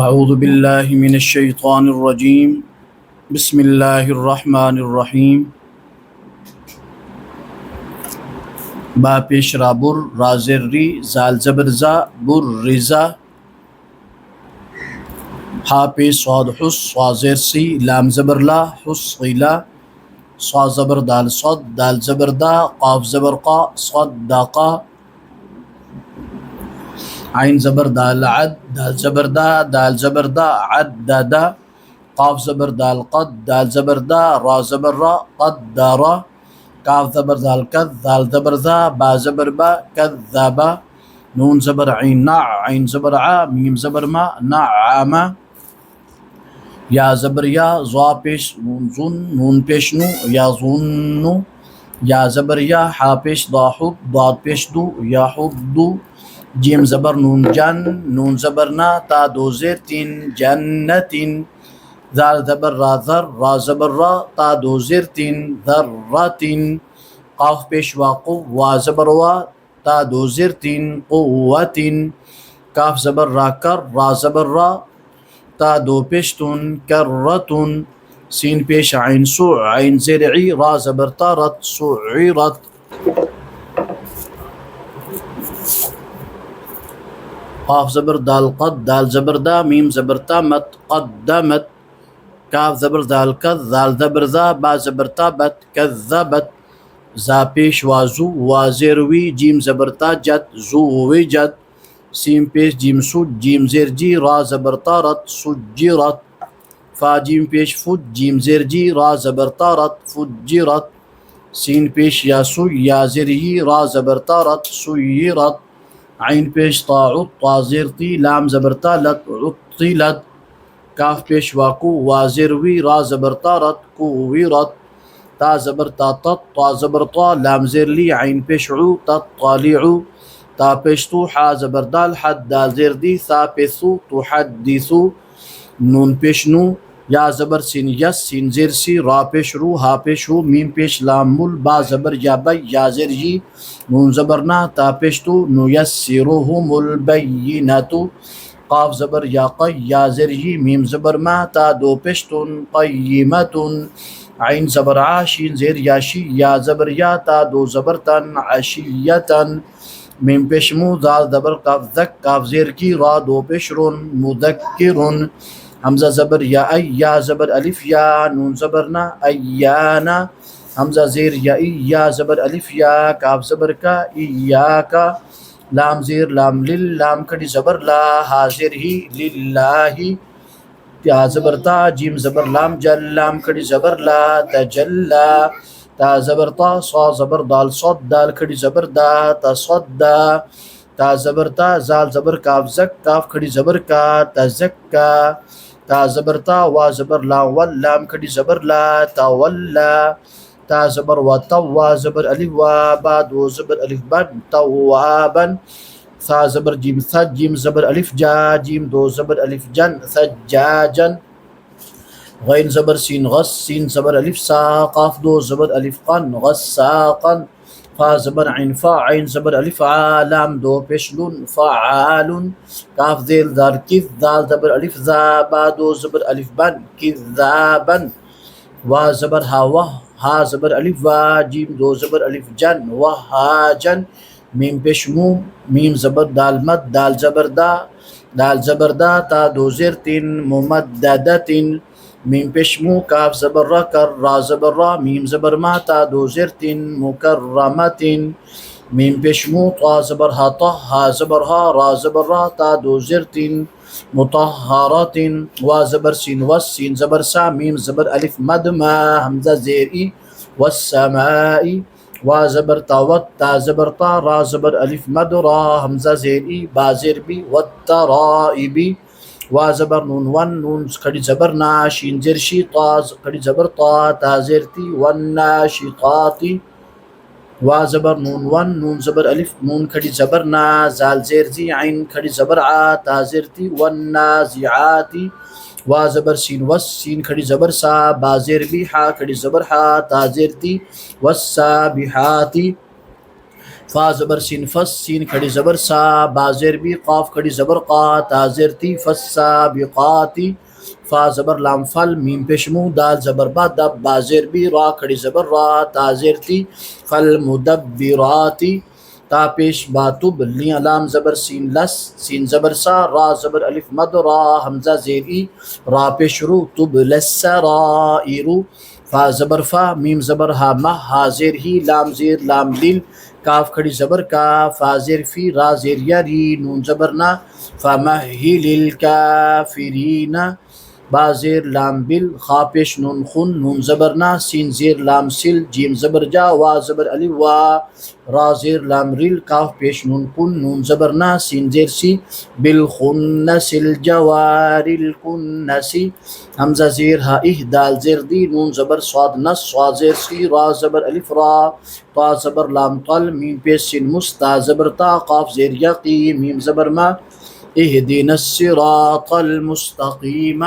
اعوذ باللہ من الشیطان الرجیم بسم اللہ الرحمن الرحیم با پیش رابر رازر ری زال زبر زا بر رزا ہا پیش صاد حس صازر سی لام زبر لا حس غیلا صا زبر دال صد دال زبر دا قاف زبر قا صد داقا عین زبر دال عد دال زبر دا دال زبر دا عد دادا قاف زبر دال قد دال زبر دا را زبر را قد دارا کاف زبر دال کذ دال زبر ذا با زبر با کذابا نون زبر عین نع عین زبر ع میم زبر ما نعما یا زبر یا ضا پیش نون زن نون پیش نو یا ظنو یا زبر یا حا پیش ضا حب ضاد پیش دو یا حدو جیم زبر نون جن نون زبر نا تا دو زیر تین جنتین زال زبر را ذر را زبر را تا دو زیر تین ذراتین قاف پیش واقو وا زبر وا تا دو زیر تین قوتین کاف زبر را کر را زبر را تا دو پیشتون کرتون سین پیش عین سو عین زیر عی را زبر تارت سعیرت قاف زبر دال قد دال زبر دا میم زبر تا مت قدمت کاف زبر دال کذ دال زبر ذا با زبر تا بت کذبت زا پیش وازو وازر وی جیم زبر تا جت زو وی جت سیم پیش جیم سود جیم زیر جی را زبر تارت سجرت فا جیم پیش فد جیم زیر جی را زبر تارت فجرت سین پیش یاسو یا زیر ہی را زبر تارت سیرت عین پیش طاعت طا زیر تی لام زبر تا لت عطلت کاف پیش واقو وازر وی را زبر تارت کویرت تا زبر تا تط طا زبر طا لام زیر لی عین پیش عو تطالعو تا پیش تو حا زبر دال حد دال زیر دی ثا پیسو تحدثو نون پیش نو یا زبر سین یس سین زیر سی را پیش رو ہا پیش ہو میم پیش لام مل با زبر یا بی یا زیر جی نون زبر نا تا پیش تو نو یسرهم البیناتو قاف زبر یا قی یا زیر جی میم زبر ما تا دو پیشتون قیمتون عین زبر عاشین زیر یاشی یا زبر یا تا دو زبر تن عشیتن میم پیش مو دال زبر کاف ذک کاف زیر کی را دو پیشرون مذکرون حمزہ زبر یا ای یا زبر الف یا نون زبر نا ایانا حمزہ زیر یا ای یا زبر الف یا کاف زبر کا ایاکا لام زیر لام لل لام کڑی زبر لا حاضر ہی للہ یا زبر تا جیم زبر لام جل لام کڑی زبر لا تجلا تا زبر تا صا زبر دال صد دال کڑی زبر دا تصدا تا زبر تا زال زبر کاف زک کاف کھڑی زبر کا تزکا تا زبر تا وا زبر لا ول لام کھڑی زبر لا تولا تا زبر و تو وا زبر الف وا با دو زبر الف بن توابن ثا زبر جیم ث جیم زبر الف جا جیم دو زبر الف جن ثجاجن غین زبر سین غس سین زبر الف سا قاف دو زبر الف قن غساقا فا زبر عین فا عین زبر الف لام دو پیشلون فعال کاف ذیل دال کذ دال زبر الف ذا با دو زبر الف بن کذابا وا زبر ہا وہ ہا زبر الف وا جیم دو زبر الف جن وہاجن میم پیش مو میم زبر دال مد دال زبر دا دال زبر دا تا دو زیر تین ممددتین میم پیش مو کاف زبر را کر را زبر را میم زبر ما تا دو زیر تین مکرمتین میم پیش مو طا زبر ها طا ها زبر ها را زبر را تا دو زیر تین مطهراتین وا زبر سین وس سین زبر سا میم زبر الف مد ما حمزہ زیر ای والسمائی وا زبر تا وت تا زبر تا را زبر الف مد را حمزہ زیر ای با زیر بی والترائبی وا زبر نون ون نون کھڑی زبر نا شین زیر شی طا کھڑی زبر طا تا زیر تی والناشطاتی وا زبر نون ون نون زبر الف نون کھڑی زبر نا زال زیر زی عین کھڑی زبر ع تا زیر تی والنازعاتی وا زبر سین وس سین کھڑی زبر سا با زیر بی حا کھڑی زبر حا تا زیر تی والسابحاتی فا زبر سین فس سین کھڑی زبر سا با زیر بی قاف کھڑی زبر قا تا زیر تی فالسابقاتی فا زبر لام فل میم پیش منہ دال زبر با دب با زیر بی را کھڑی زبر را تا زیر تی فالمدبراتی تا پیش با تب لیاں لام زبر سین لس سین زبر سا را زبر الف مد را حمزہ زیر ای را پیش رو تب للسرائر فا زبر فا میم زبر ہا مہ ہا زیر ہی لام زیر لام لیل کاف کھڑی زبر کا فا زیر فی را زیر یری نون زبر نا فمہل الکافرین با زیر لام بل خا پیش نون خن نون زبر نا سین زیر لام سل جیم زبر جا وا زبر الف وا را زیر لام ریل کاف پیش نون کن نون زبر نا سین زیر سی بالخنس الجوار الکنسی حمزہ زیر ہا اہ دال زیر دی نون زبر صاد نس صاد زیر سی را زبر الف را طا زبر لام طل میم پیش سین مستا زبر تا قاف زیر یقی میم زبر ما اهدنا الصراط المستقیم